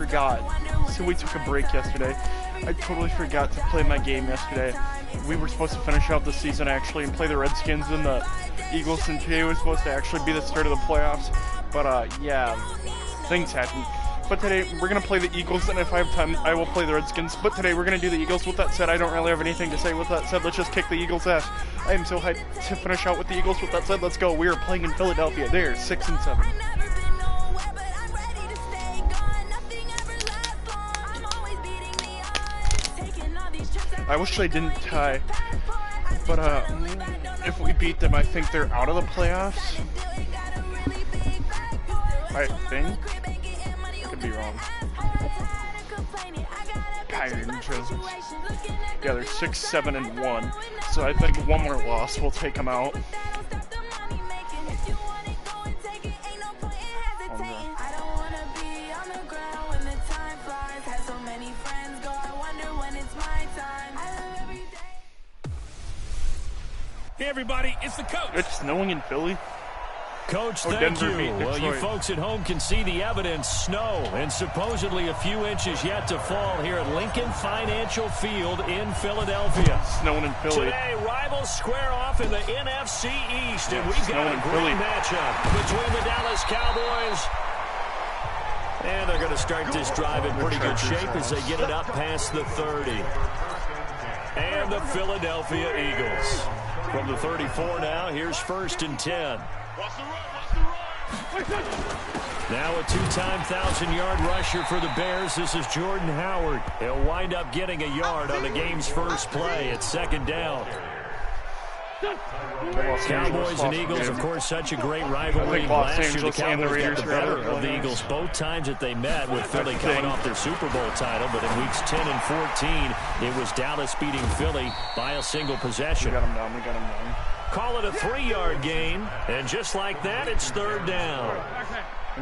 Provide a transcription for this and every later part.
forgot. So we took a break yesterday. I totally forgot to play my game yesterday. We were supposed to finish out the season actually and play the Redskins, and the Eagles, and today was supposed to actually be the start of the playoffs. But yeah, things happen. But today we're going to play the Eagles, and if I have time, I will play the Redskins. But today we're going to do the Eagles. With that said, I don't really have anything to say. With that said, let's just kick the Eagles' ass. I am so hyped to finish out with the Eagles. With that said, let's go. We are playing in Philadelphia. They're 6-7. I wish I didn't tie, but if we beat them, I think they're out of the playoffs. I think. Could be wrong. Yeah, they're 6-7-1, so I think one more loss will take them out. Hey everybody, it's the coach. It's snowing in Philly. Coach, thank you. Well, you folks at home can see the evidence. Snow and supposedly a few inches yet to fall here at Lincoln Financial Field in Philadelphia. Snowing in Philly. Today, rivals square off in the NFC East, and we've got a great matchup between the Dallas Cowboys. And they're going to start this drive in pretty good shape as they get it up past the 30. And the Philadelphia Eagles. From the 34 now, here's 1st and 10. Now a two-time 1,000-yard rusher for the Bears. This is Jordan Howard. He'll wind up getting a yard on the game's first play. It's 2nd down. Cowboys and Eagles, of course, such a great rivalry. Last year, the Cowboys got the better of the Eagles both times that they met, with Philly coming off their Super Bowl title. But in weeks 10 and 14, it was Dallas beating Philly by a single possession. We got him down. We got him down. Call it a 3-yard gain, and just like that, it's 3rd down.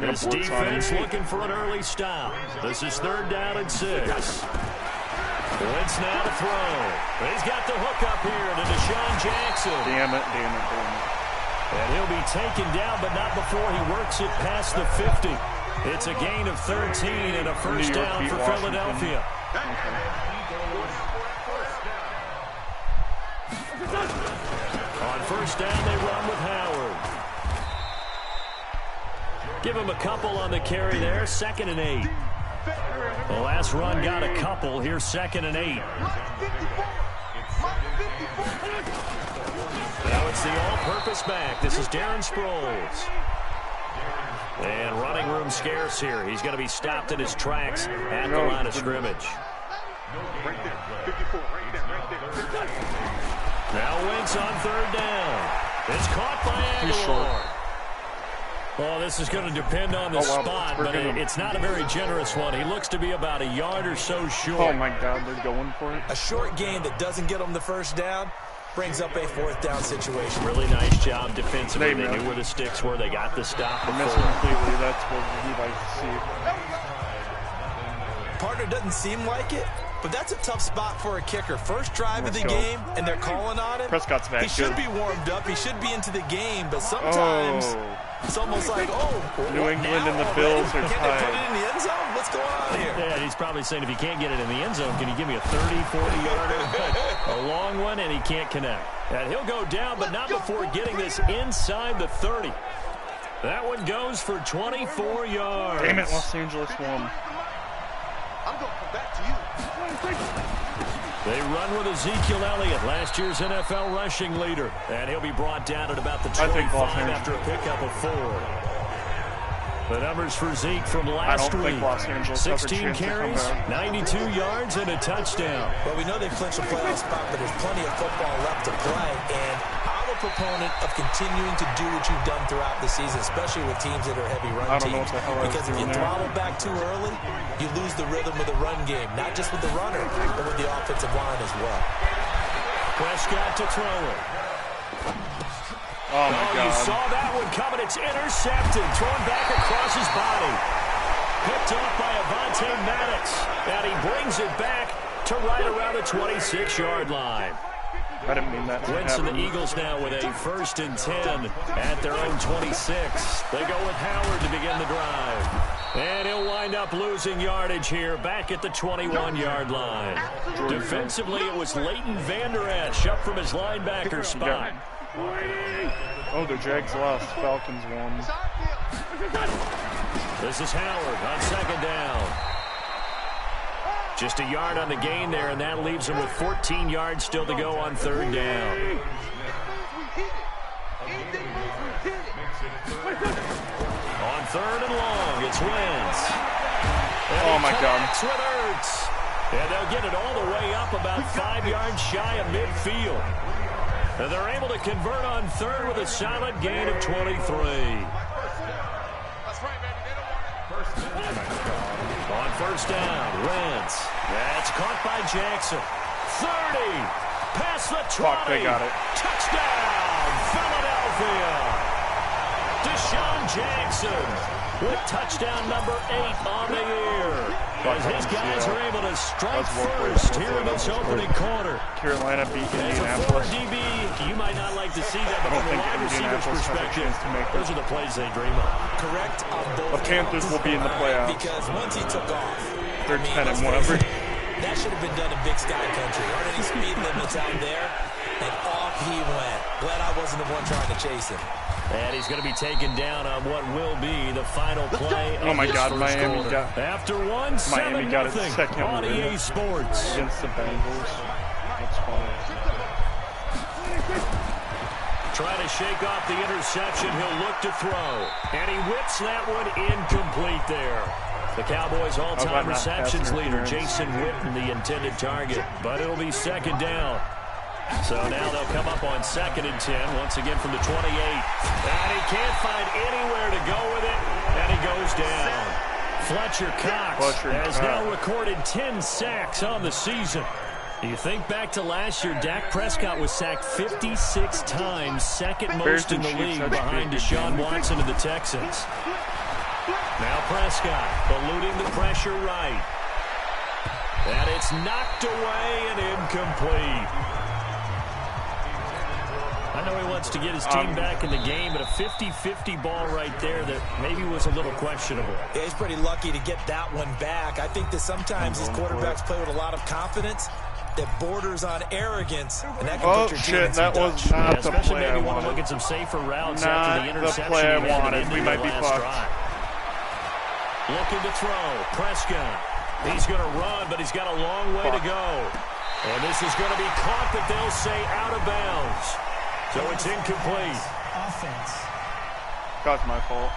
This defense looking for an early stop. This is 3rd down and 6. Wentz now to throw. He's got the hook up here to Deshaun Jackson. Damn it. And he'll be taken down, but not before he works it past the 50. It's a gain of 13 and a first down for Philadelphia. On first down, they run with Howard. Give him a couple on the carry there. 2nd and 8. The last run got a couple. Here's 2nd and 8. Now it's the all-purpose back. This is Darren Sproles. And running room scarce here. He's going to be stopped in his tracks at the line of scrimmage. Now Wentz on 3rd down. It's caught by Aguilar. Well, this is going to depend on the spot, but it's not a very generous one. He looks to be about a yard or so short. Oh, my God, they're going for it. A short gain that doesn't get them the first down brings up a 4th down situation. Really nice job defensively. They knew where the sticks were. They got the stop before. Missing completely. That's what we like to see. Partner doesn't seem like it, but that's a tough spot for a kicker. First drive of the game, and they're calling on him. Prescott's back. He should be warmed up. He should be into the game, but sometimes it's almost like, New England and the Bills are tied. Can they put it in the end zone? What's going on here? Yeah, he's probably saying, if you can't get it in the end zone, can you give me a 30, 40-yarder? A long one, and he can't connect. And he'll go down, but not before getting this inside the 30. That one goes for 24 yards. Damn it, Los Angeles won. I'm going to come back to you. They run with Ezekiel Elliott, last year's NFL rushing leader. And he'll be brought down at about the 25 after a pickup of 4. The numbers for Zeke from last week. 16 carries, 92 yards, and a touchdown. Well, we know they clinched a playoff spot, but there's plenty of football left to play. And I'm a proponent of continuing to do what you've done throughout the season, especially with teams that are heavy run teams. Because if you throttle back too early, you lose the rhythm of the run game, not just with the runner, but with the offensive line as well. Prescott to throw it. Oh, my God. You saw that one coming. It's intercepted, thrown back across his body. Picked off by Avonte Maddox. And he brings it back to right around the 26-yard line. I didn't mean that. Wentz and the Eagles now with a 1st and 10 at their own 26. They go with Howard to begin the drive. And he'll wind up losing yardage here back at the 21-yard line. Defensively, it was Leighton Vander Esch up from his linebacker spot. Oh, the Jags lost. Falcons won. This is Howard on second down. Just a yard on the gain there, and that leaves him with 14 yards still to go on third down. On third and long, it's Wentz. Oh, my God. With Ertz. And they'll get it all the way up about 5 yards shy of midfield. And they're able to convert on third with a solid gain of 23. On first down, Wentz. That's caught by Jackson. 30. Past the 20. Fuck, they got it. Touchdown, Philadelphia. Deshaun Jackson with touchdown number 8 on the year. As his guys are able to strike first here in this opening quarter. Carolina beat As a former Indianapolis. DB, you might not like to see that, but I don't from a think wide receiver's Indianapolis has a perspective, chance to make it. those are the plays they dream of. Correct on both The Panthers will be in the playoffs. Because once he took off, They're 10 let's and whatever. face it, that should have been done in Big Sky Country. Aren't any speed limits out there? And off he went. Glad I wasn't the one trying to chase him. And he's going to be taken down on what will be the final play Oh, my of this God, first Miami quarter. got- After one, Miami got its 7-0 second on win EA Sports. Against the Bengals. That's funny. Trying to shake off the interception. He'll look to throw. And he whips that one incomplete there. The Cowboys' all-time receptions leader, Jason Witten, the intended target. But it'll be second down. So now they'll come up on 2nd and 10, once again from the 28. And he can't find anywhere to go with it, and he goes down. Fletcher Cox has now recorded 10 sacks on the season. You think back to last year, Dak Prescott was sacked 56 times, second most in the league behind Deshaun Watson of the Texans. Now Prescott eluding the pressure right. And it's knocked away and incomplete. I know he wants to get his team back in the game, but a 50-50 ball right there that maybe was a little questionable. Yeah, he's pretty lucky to get that one back. I think that sometimes these quarterbacks play with a lot of confidence that borders on arrogance, and that can put your team in some that was Dutch. not the Especially play I maybe want to wanted. look at some safer routes Not after the the interception. play I he had wanted. at the We end of might the be last fucked. drive. Looking to throw. Prescott. He's going to run, but he's got a long way to go. And this is going to be caught, but they'll say out of bounds. So it's incomplete. Offense. That's my fault.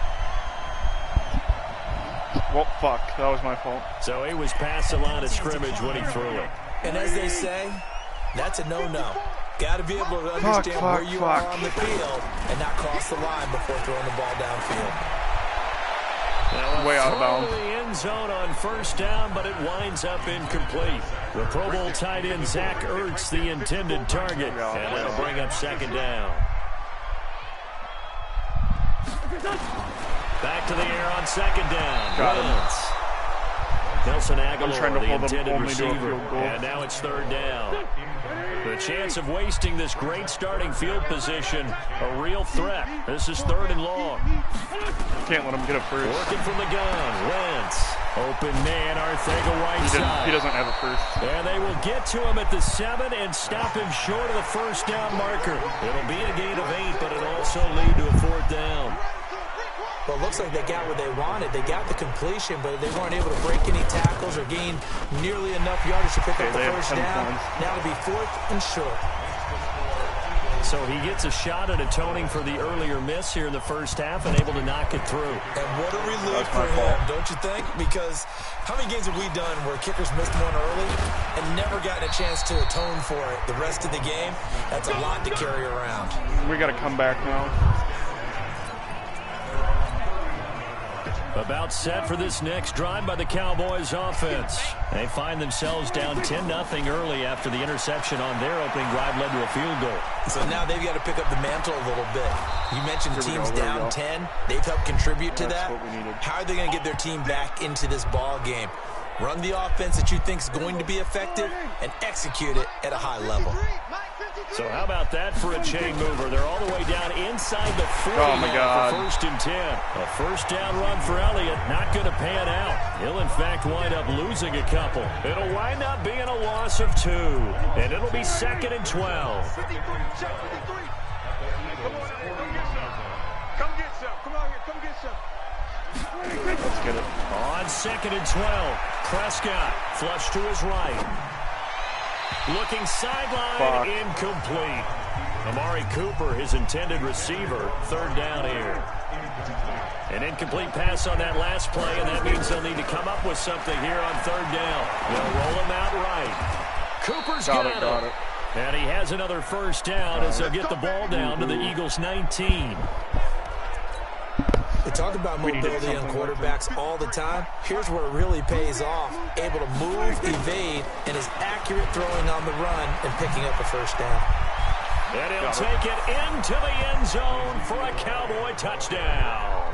Well, fuck. That was my fault. So he was past the line of scrimmage when he threw it. And as they say, that's a no-no. Got to be able to understand where you are on the field and not cross the line before throwing the ball downfield. Way out of bounds. The end zone on first down, but it winds up incomplete. The Pro Bowl tight end Zach Ertz, the intended target, and that'll bring up second down. Back to the air on second down. Got him. Nelson Aguilar, trying to the hold them intended only to a receiver, field goal. and now it's third down. The chance of wasting this great starting field position, a real threat. This is third and long. Can't let him get a first. Working from the gun, Wentz. Open man, Arthega right side. He doesn't have a first. And they will get to him at the 7 and stop him short of the first down marker. It'll be a gain of 8, but it'll also lead to a fourth down. Well, it looks like they got what they wanted. They got the completion, but they weren't able to break any tackles or gain nearly enough yardage to pick up the first down. Now it'll be 4th and short. So he gets a shot at atoning for the earlier miss here in the first half and able to knock it through. And what a relief for him, don't you think? Because how many games have we done where kickers missed one early and never gotten a chance to atone for it the rest of the game? That's a lot to carry around. We got to come back now. About set for this next drive by the Cowboys offense. They find themselves down 10-0 early after the interception on their opening drive led to a field goal. So now they've got to pick up the mantle a little bit. You mentioned teams down 10. They've helped contribute to that. How are they going to get their team back into this ball game? Run the offense that you think is going to be effective and execute it at a high level. So how about that for a chain mover? They're all the way down inside the 40 God. for first and 10. A first down run for Elliott, not going to pan out. He'll, in fact, wind up losing a couple. It'll wind up being a loss of 2, and it'll be second and 12. Come on, come get some. Come on here, come get some. Let's get it. On second and 12, Prescott flush to his right. Looking sideline, incomplete. Amari Cooper, his intended receiver, third down here. An incomplete pass on that last play, and that means they'll need to come up with something here on third down. They'll roll him out right. Cooper's got it. And he has another first down as they'll get the ball down to the Eagles' 19. They talk about mobility on quarterbacks all the time. Here's where it really pays off. Able to move, evade, and is accurate throwing on the run and picking up a first down. And he'll take it into the end zone for a Cowboy touchdown.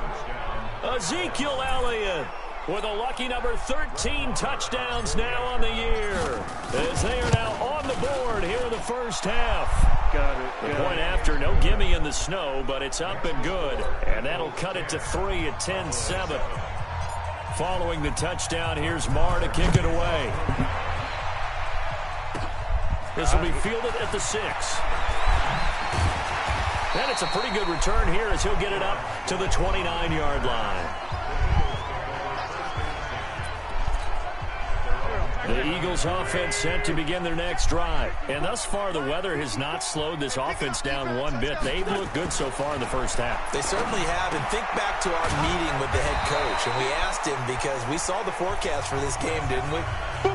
Ezekiel Elliott with a lucky number 13 touchdowns now on the year, as they are now on the board here in the first half. Got it. The point after, no gimme in the snow, but it's up and good. And that'll cut it to 3 at 10-7. Following the touchdown, here's Marr to kick it away. This will be fielded at the 6. And it's a pretty good return here as he'll get it up to the 29-yard line. The Eagles offense set to begin their next drive. And thus far, the weather has not slowed this offense down one bit. They've looked good so far in the first half. They certainly have. And think back to our meeting with the head coach. And we asked him because we saw the forecast for this game, didn't we?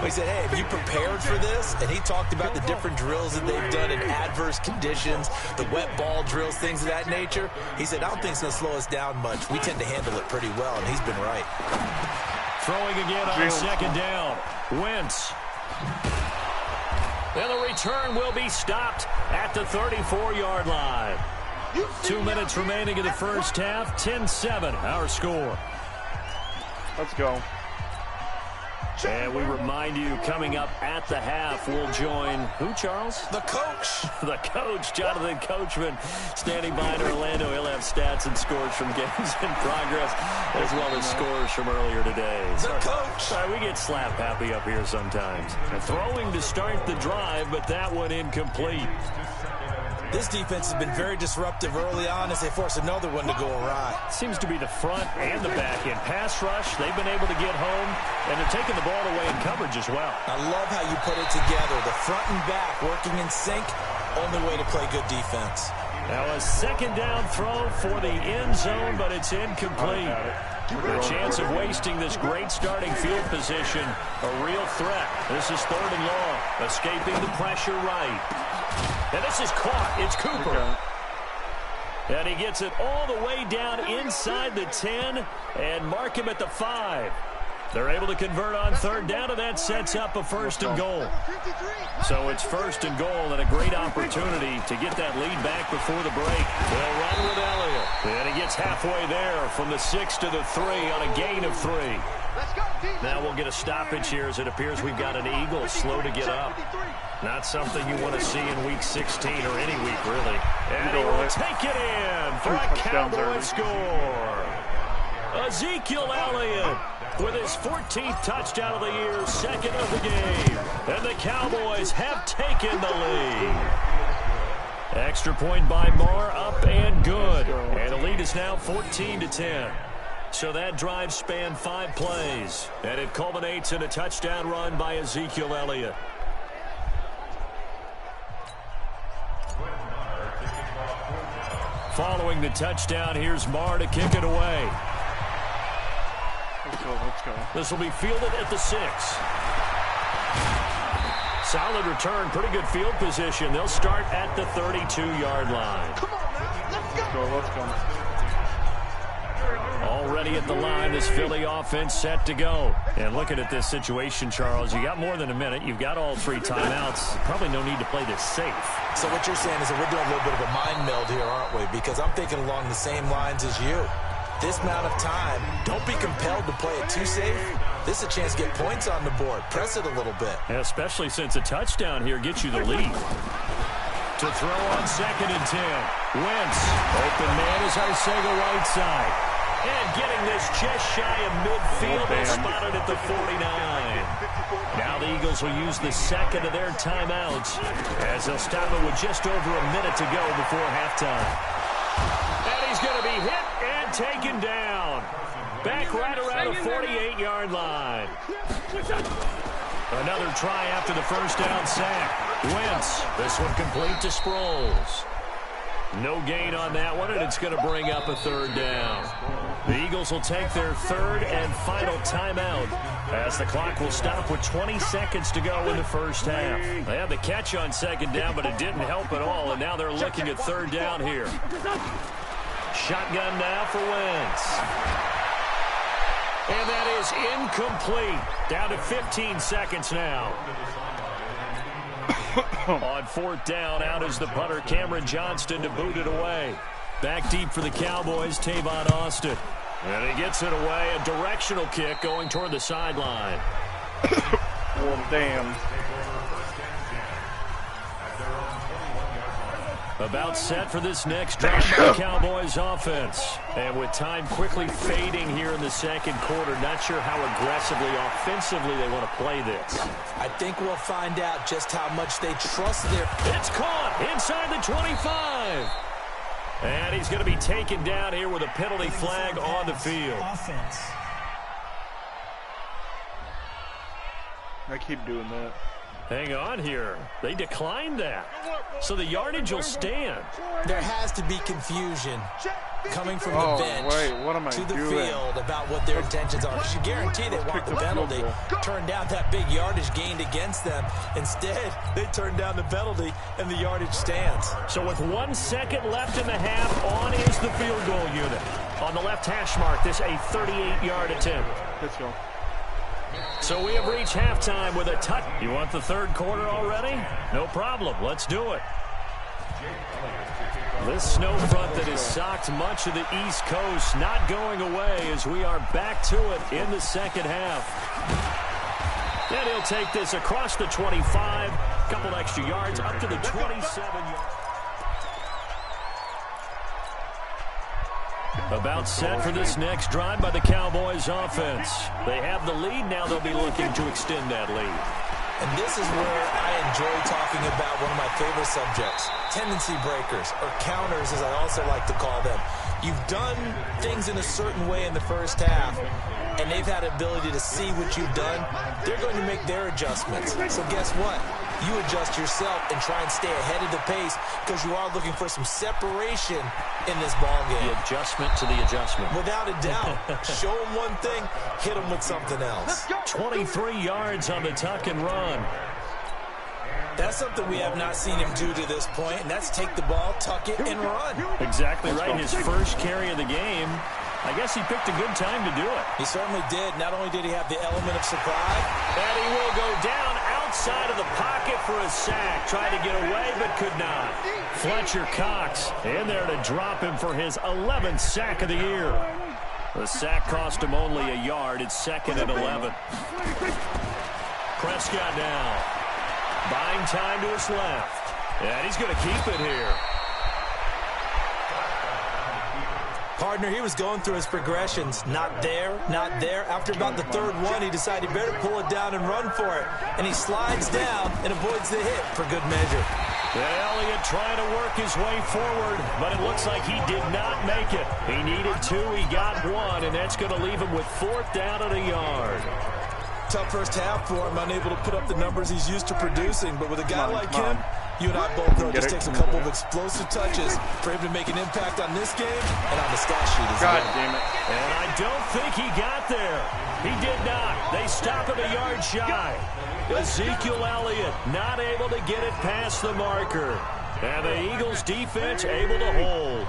We said, hey, have you prepared for this? And he talked about the different drills that they've done in adverse conditions, the wet ball drills, things of that nature. He said, I don't think it's going to slow us down much. We tend to handle it pretty well, and he's been right. Throwing again on second down. Wentz. And the return will be stopped at the 34-yard line. 2 minutes remaining in the first half. 10-7, our score. Let's go. And we remind you, coming up at the half, we'll join who, Charles? The coach. The coach, Jonathan Coachman, standing by in Orlando. He'll have stats and scores from games in progress, as well as scores from earlier today. The coach. Sorry, we get slap happy up here sometimes. And throwing to start the drive, but that one incomplete. This defense has been very disruptive early on as they force another one to go awry. Seems to be the front and the back end. Pass rush, they've been able to get home, and they're taking the ball away in coverage as well. I love how you put it together. The front and back working in sync, only way to play good defense. Now a second down throw for the end zone, but it's incomplete. The chance of wasting this great starting field position, a real threat. This is third and long, escaping the pressure right. And this is caught. It's Cooper. And he gets it all the way down inside the 10 and mark him at the 5. They're able to convert on third down, and that sets up a first and goal. So it's first and goal and a great opportunity to get that lead back before the break. They'll run with Elliott. And he gets halfway there from the 6 to the 3 on a gain of 3. Now we'll get a stoppage here as it appears we've got an Eagle slow to get up. Not something you want to see in week 16 or any week, really. And he will take it in for a Cowboy score. Ezekiel Elliott with his 14th touchdown of the year, second of the game. And the Cowboys have taken the lead. Extra point by Marr, up and good. And the lead is now 14-10. So that drive spanned 5 plays. And it culminates in a touchdown run by Ezekiel Elliott. Following the touchdown, here's Marr to kick it away. Let's go. This will be fielded at the 6. Solid return, pretty good field position. They'll start at the 32-yard line. Come on now, Let's go. Already at the line, this Philly offense set to go. And looking at this situation, Charles, you got more than a minute. You've got all 3 timeouts. Probably no need to play this safe. So what you're saying is that we're doing a little bit of a mind meld here, aren't we? Because I'm thinking along the same lines as you. This amount of time, don't be compelled to play it too safe. This is a chance to get points on the board. Press it a little bit. And especially since a touchdown here gets you the lead. To throw on 2nd and 10. Wentz. Open man is Arcega-Whiteside. And getting this just shy of midfield and spotted at the 49. Now the Eagles will use the second of their timeouts as they'll stop it with just over a minute to go before halftime. And he's going to be hit and taken down. Back right around the 48-yard line. Another try after the first down sack. Wentz. This one complete to Sproles. No gain on that one, and it's going to bring up a 3rd down. The Eagles will take their 3rd and final timeout as the clock will stop with 20 seconds to go in the first half. They had the catch on 2nd down, but it didn't help at all, and now they're looking at 3rd down here. Shotgun now for Wentz. And that is incomplete. Down to 15 seconds now. On 4th down, out is the punter, Cameron Johnston, to boot it away. Back deep for the Cowboys, Tavon Austin. And he gets it away, a directional kick going toward the sideline. Well, damn. About set for this next drive by the Cowboys offense. And with time quickly fading here in the 2nd quarter, not sure how aggressively, offensively they want to play this. I think we'll find out just how much they trust their... It's caught inside the 25. And he's going to be taken down here with a penalty flag on the field. I keep doing that. Hang on here. They declined that. So the yardage will stand. There has to be confusion coming from the bench to the field about what their intentions are. Because you guarantee they want the penalty. Turn down that big yardage gained against them. Instead, they turn down the penalty and the yardage stands. So with 1 second left in the half, on is the field goal unit. On the left hash mark, this a 38-yard attempt. Let's go. So we have reached halftime with a touch. You want the 3rd quarter already? No problem. Let's do it. This snow front that has socked much of the East Coast not going away as we are back to it in the 2nd half. And he'll take this across the 25, a couple extra yards up to the 27-yard. About set for this next drive by the Cowboys offense. They have the lead. Now they'll be looking to extend that lead. And this is where I enjoy talking about one of my favorite subjects, tendency breakers, or counters as I also like to call them. You've done things in a certain way in the first half, and they've had the ability to see what you've done. They're going to make their adjustments. So guess what? You adjust yourself and try and stay ahead of the pace because you are looking for some separation in this ball game. The adjustment to the adjustment. Without a doubt. Show them one thing, hit them with something else. 23 yards on the tuck and run. That's something we have not seen him do to this point, and that's take the ball, tuck it, and run. Exactly right. His first carry of the game. I guess he picked a good time to do it. He certainly did. Not only did he have the element of surprise, and he will go down outside of the pocket for a sack. Tried to get away, but could not. Fletcher Cox in there to drop him for his 11th sack of the year. The sack cost him only a yard. It's 2nd and 11. Prescott now. Buying time to his left. And he's going to keep it here. Partner, he was going through his progressions. Not there, not there. After about the 3rd one, he decided he better pull it down and run for it. And he slides down and avoids the hit for good measure. Elliott trying to work his way forward, but it looks like he did not make it. He needed 2, he got 1, and that's going to leave him with 4th down at a yard. Tough first half for him, unable to put up the numbers he's used to producing. But with a guy like him, you and I both know it just takes a couple of explosive touches for him to make an impact on this game and on the stat sheet as well. God damn it. And I don't think he got there. He did not. They stop him a yard shy. Ezekiel Elliott not able to get it past the marker. And the Eagles defense able to hold.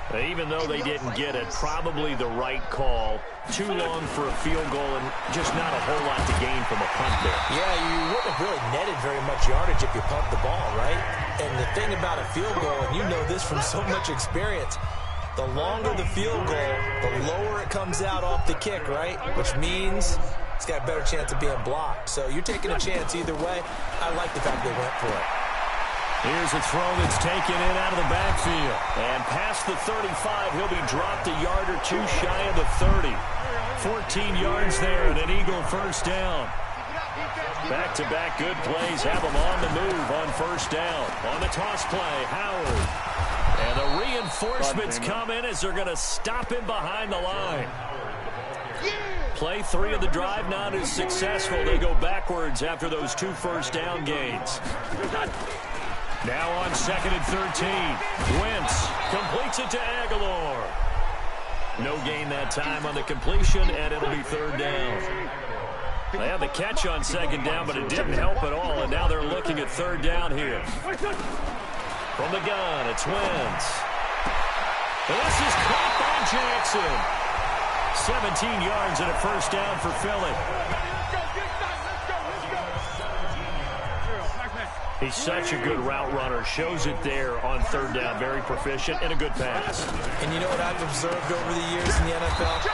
Even though they didn't get it, probably the right call. Too long for a field goal and just not a whole lot to gain from a punt there. Yeah, you wouldn't have really netted very much yardage if you pumped the ball, right? And the thing about a field goal, and you know this from so much experience, the longer the field goal, the lower it comes out off the kick, right? Which means it's got a better chance of being blocked. So you're taking a chance either way. I like the fact they went for it. Here's a throw that's taken in out of the backfield. And past the 35, he'll be dropped a yard or two shy of the 30. 14 yards there and an Eagle first down. Back-to-back good plays have them on the move on first down. On the toss play, Howard. And the reinforcements come in as they're going to stop him behind the line. Play 3 of the drive not as successful. They go backwards after those 2 first down gains. Now on 2nd and 13. Wentz completes it to Aguilar. No gain that time on the completion, and it'll be 3rd down. They had the catch on 2nd down, but it didn't help at all, and now they're looking at 3rd down here. From the gun, it's Wentz. This is caught by Jackson. 17 yards and a first down for Philly. He's such a good route runner. Shows it there on 3rd down. Very proficient and a good pass. And you know what I've observed over the years in the NFL?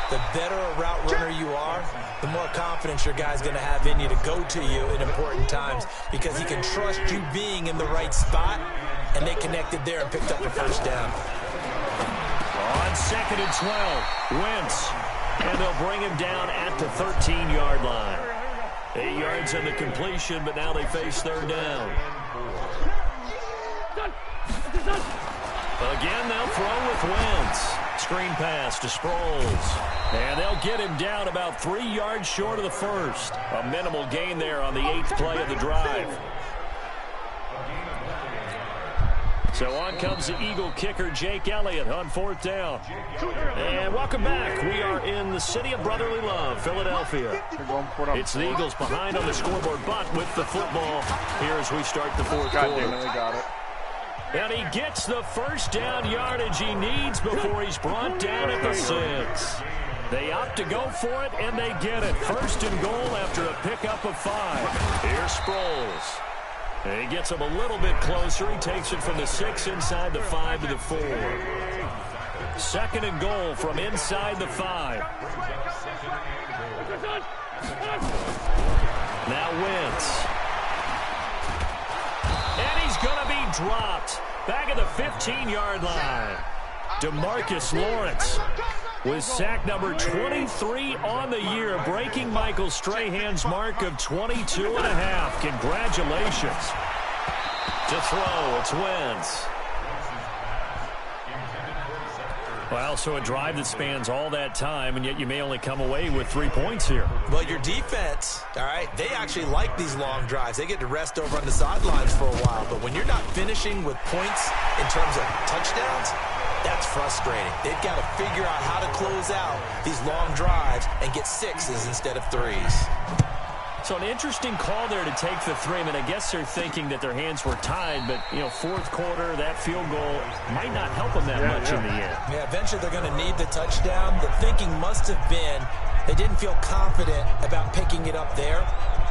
The better a route runner you are, the more confidence your guy's going to have in you to go to you in important times because he can trust you being in the right spot, and they connected there and picked up a first down. On 2nd and 12, Wentz, and they'll bring him down at the 13-yard line. 8 yards on the completion, but now they face 3rd down. Again, they'll throw with Wentz. Screen pass to Sproles. And they'll get him down about 3 yards short of the first. A minimal gain there on the 8th play of the drive. So on comes the Eagle kicker, Jake Elliott, on 4th down. And welcome back. We are in the city of brotherly love, Philadelphia. It's the Eagles behind on the scoreboard, but with the football here as we start the 4th quarter. They got it. And he gets the first down yardage he needs before he's brought down at the 6. They opt to go for it, and they get it. 1st and goal after a pickup of 5. Here's Sproles. And he gets him a little bit closer. He takes it from the 6 inside the 5 to the 4. 2nd and goal from inside the 5. Now Wentz. And he's going to be dropped back at the 15-yard line. DeMarcus Lawrence with sack number 23 on the year, breaking Michael Strahan's mark of 22 and a half. Congratulations. To throw, it's Wentz. Well, so a drive that spans all that time, and yet you may only come away with 3 points here. Well, your defense, all right, they actually like these long drives. They get to rest over on the sidelines for a while, but when you're not finishing with points in terms of touchdowns, that's frustrating. They've got to figure out how to close out these long drives and get 6s instead of 3s. So an interesting call there to take the 3. I mean, I guess they're thinking that their hands were tied, but, you know, 4th quarter, that field goal might not help them that much in the end. Yeah, eventually they're going to need the touchdown. The thinking must have been they didn't feel confident about picking it up there,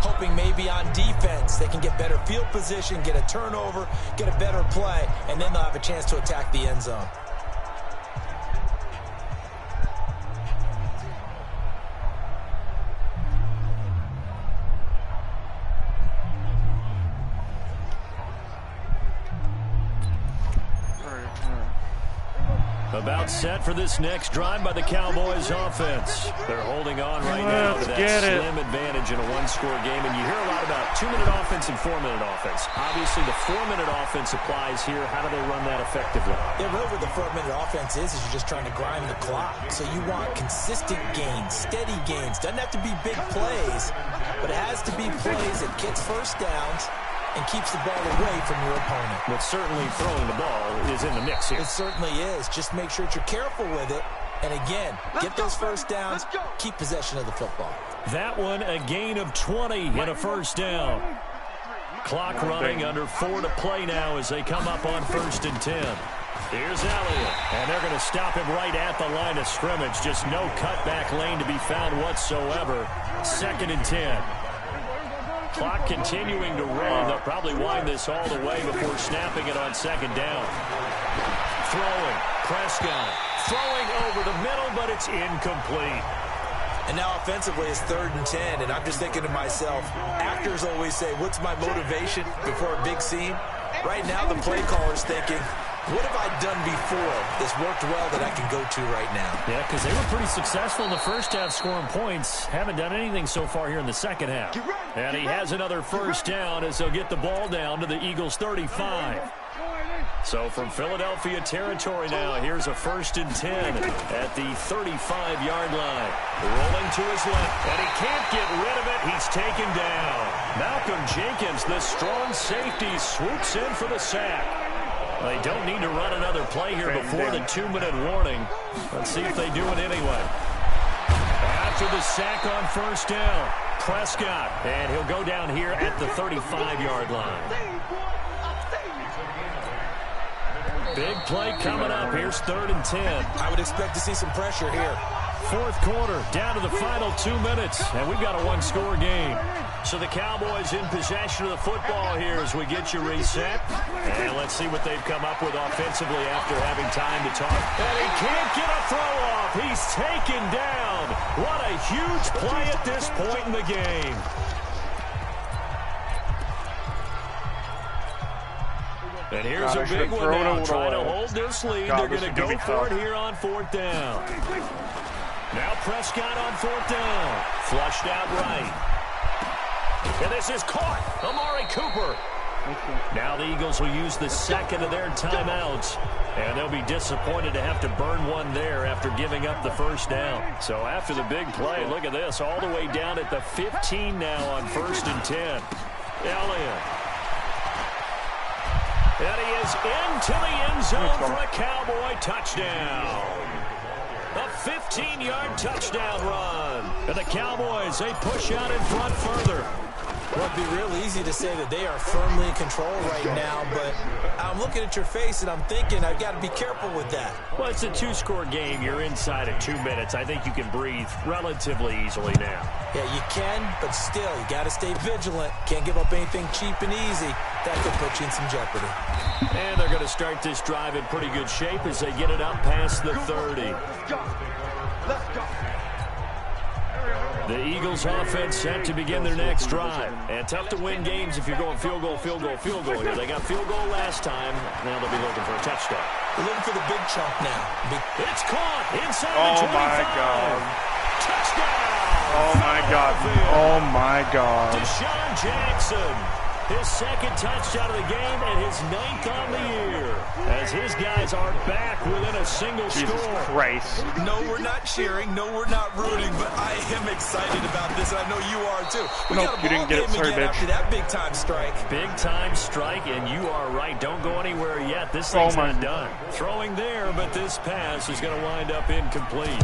hoping maybe on defense they can get better field position, get a turnover, get a better play, and then they'll have a chance to attack the end zone. About set for this next drive by the Cowboys offense. They're holding on right now to that slim advantage in a one-score game. And you hear a lot about 2-minute offense and 4-minute offense. Obviously, the 4-minute offense applies here. How do they run that effectively? Yeah, really what the 4-minute offense is you're just trying to grind the clock. So you want consistent gains, steady gains. Doesn't have to be big plays, but it has to be plays that gets first downs and keeps the ball away from your opponent. But certainly throwing the ball is in the mix here. It certainly is. Just make sure that you're careful with it. And again, get those first downs, keep possession of the football. That one, a gain of 20 and a first down. Clock running under 4 to play now as they come up on 1st and 10. Here's Elliott, and they're going to stop him right at the line of scrimmage. Just no cutback lane to be found whatsoever. 2nd and 10. Clock continuing to run. They'll probably wind this all the way before snapping it on 2nd down. Throwing. Prescott. Throwing over the middle, but it's incomplete. And now offensively it's 3rd and 10, and I'm just thinking to myself, actors always say, what's my motivation before a big scene? Right now, the play caller's thinking, what have I done before that's worked well that I can go to right now? Yeah, because they were pretty successful in the first half scoring points. Haven't done anything so far here in the second half. And he has another first down as they'll get the ball down to the Eagles' 35. So from Philadelphia territory now, here's a 1st and 10 at the 35-yard line. Rolling to his left, and he can't get rid of it. He's taken down. Malcolm Jenkins, the strong safety, swoops in for the sack. They don't need to run another play here before the 2-minute warning. Let's see if they do it anyway. After the sack on 1st down, Prescott, and he'll go down here at the 35-yard line. Big play coming up. Here's 3rd and 10. I would expect to see some pressure here. 4th quarter, down to the final 2 minutes, and we've got a 1-score game. So the Cowboys in possession of the football here as we get you reset. And let's see what they've come up with offensively after having time to talk. And he can't get a throw off. He's taken down. What a huge play at this point in the game. And here's a big one now, trying to hold this lead. They're going to go for it here on 4th down. Now Prescott on 4th down. Flushed out right. And this is caught. Amari Cooper. Now the Eagles will use the second of their timeouts. And they'll be disappointed to have to burn one there after giving up the first down. So after the big play, look at this. All the way down at the 15 now on 1st and 10. Elliott. And he is into the end zone for a Cowboy touchdown. A 15-yard touchdown run. And the Cowboys, they push out in front further. Well, it'd be real easy to say that they are firmly in control right now, but I'm looking at your face and I'm thinking I've got to be careful with that. Well, it's a 2-score game. You're inside of 2 minutes. I think you can breathe relatively easily now. Yeah, you can, but still, you got to stay vigilant. Can't give up anything cheap and easy. That could put you in some jeopardy. And they're going to start this drive in pretty good shape as they get it up past the 30. Let's go. The Eagles offense set to begin their next drive. And tough to win games if you're going field goal, field goal, field goal here. They got field goal last time. Now they'll be looking for a touchdown. They're looking for the big chunk now. It's caught inside the 25. Oh, my God. Touchdown. Oh, my God. Oh, my God. Deshaun Jackson. His second touchdown of the game and his 9th on the year. As his guys are back within a single Jesus score. Christ. No, we're not cheering. No, we're not rooting. But I am excited about this, and I know you are too. We got a ball game again after that big-time strike. Big-time strike, and you are right. Don't go anywhere yet. This thing's not done. Throwing there, but this pass is going to wind up incomplete.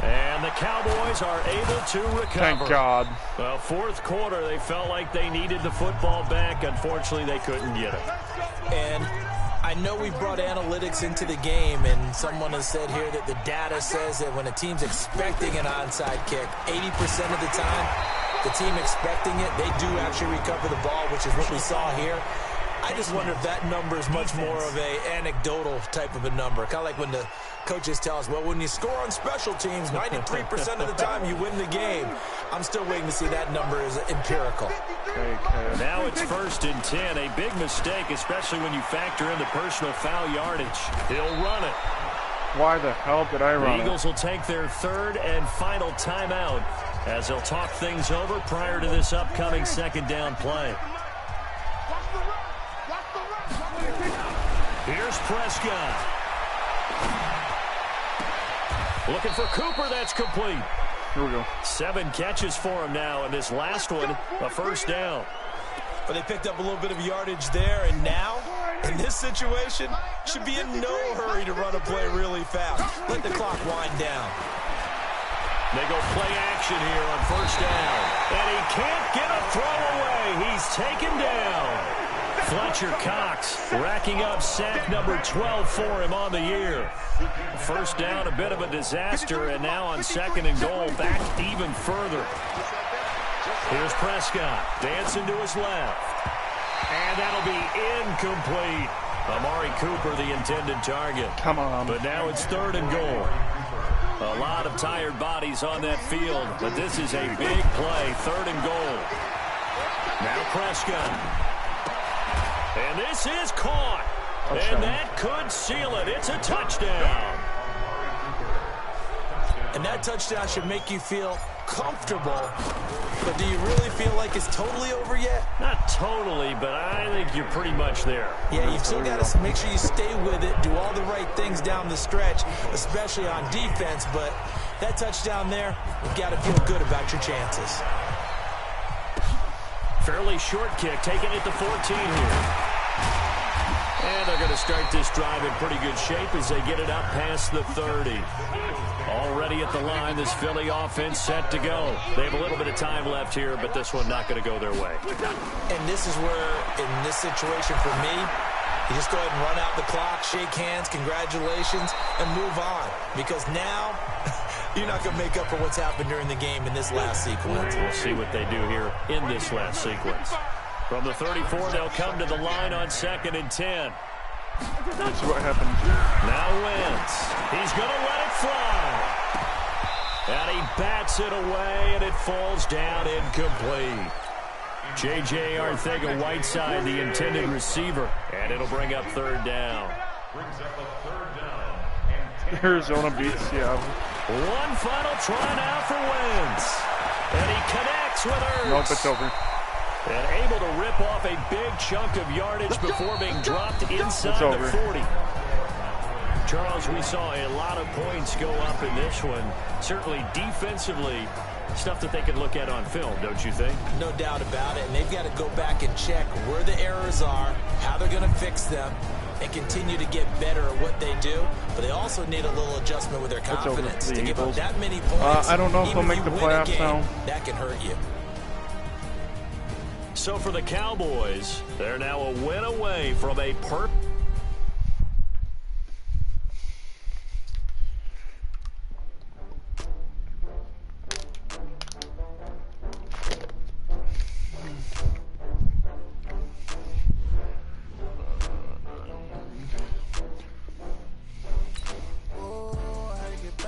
And the Cowboys are able to recover. Thank God. Well, 4th quarter, they felt like they needed the football back. Unfortunately, they couldn't get it. And I know we brought analytics into the game, and someone has said here that the data says that when a team's expecting an onside kick, 80% of the time, the team expecting it, they do actually recover the ball, which is what we saw here. I just wonder if that number is much more of a anecdotal type of a number. Kind of like when the coaches tell us, well, when you score on special teams, 93% of the time you win the game. I'm still waiting to see that number is empirical. Okay. Now it's 1st and 10. A big mistake, especially when you factor in the personal foul yardage. He'll run it. Why the hell did I run The Eagles will take their 3rd and final timeout as they'll talk things over prior to this upcoming 2nd down play. Here's Prescott. Looking for Cooper. That's complete. Here we go. 7 catches for him now, and this last one, a first down. But they picked up a little bit of yardage there, and now, in this situation, should be in no hurry to run a play really fast. Let the clock wind down. They go play action here on first down. And he can't get a throw away. He's taken down. Fletcher Cox racking up sack number 12 for him on the year. First down, a bit of a disaster, and now on 2nd and goal, back even further. Here's Prescott, dancing to his left. And that'll be incomplete. Amari Cooper, the intended target. Come on. But now it's 3rd and goal. A lot of tired bodies on that field, but this is a big play, 3rd and goal. Now Prescott. And this is caught. Touchdown. And that could seal it. It's a touchdown. And that touchdown should make you feel comfortable. But do you really feel like it's totally over yet? Not totally, but I think you're pretty much there. Yeah, you've still got to make sure you stay with it, do all the right things down the stretch, especially on defense. But that touchdown there, you've got to feel good about your chances. Fairly short kick, taking it to 14 here. And they're going to start this drive in pretty good shape as they get it up past the 30. Already at the line, this Philly offense set to go. They have a little bit of time left here, but this one not going to go their way. And this is where, in this situation for me, you just go ahead and run out the clock, shake hands, congratulations, and move on. Because now, you're not going to make up for what's happened during the game in this last sequence. We'll see what they do here in this last sequence. From the 34, they'll come to the line on 2nd and 10. Let's see what happens. Now Wentz. He's going to let it fly. And he bats it away, and it falls down incomplete. J.J. Arcega-Whiteside, the intended receiver. And it'll bring up 3rd down. Arizona beats Seattle. One final try now for Wentz. And he connects with Ertz. Nope, it's over. And able to rip off a big chunk of yardage before being dropped inside the 40. Charles, we saw a lot of points go up in this one. Certainly defensively, stuff that they can look at on film, don't you think? No doubt about it. And they've got to go back and check where the errors are, how they're going to fix them, and continue to get better at what they do. But they also need a little adjustment with their confidence. To give up that many points, I don't know if they'll make the playoffs now. That can hurt you. So for the Cowboys, they're now a win away from a perfect.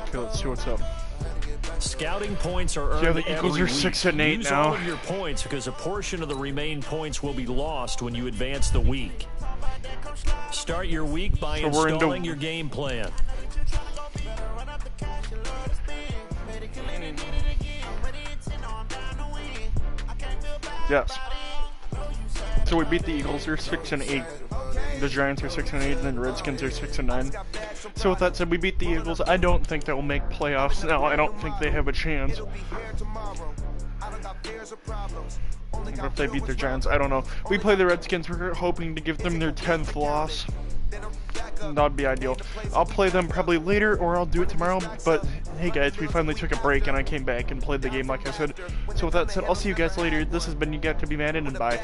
Okay, let's see what's up. Scouting points are earned. Yeah, the Eagles are 6 and 8 Use now. all of your points because a portion of the remaining points will be lost when you advance the week. Start your week by installing your game plan. Yes. So we beat the Eagles. They're 6 and 8. The Giants are 6 and 8, and then the Redskins are 6 and 9. So with that said, we beat the Eagles. I don't think that will make playoffs now. I don't think they have a chance. But if they beat the Giants, I don't know. We play the Redskins. We're hoping to give them their 10th loss. That'd be ideal. I'll play them probably later, or I'll do it tomorrow. But hey guys, we finally took a break, and I came back and played the game like I said. So with that said, I'll see you guys later. This has been You Got to Be Madden, and bye.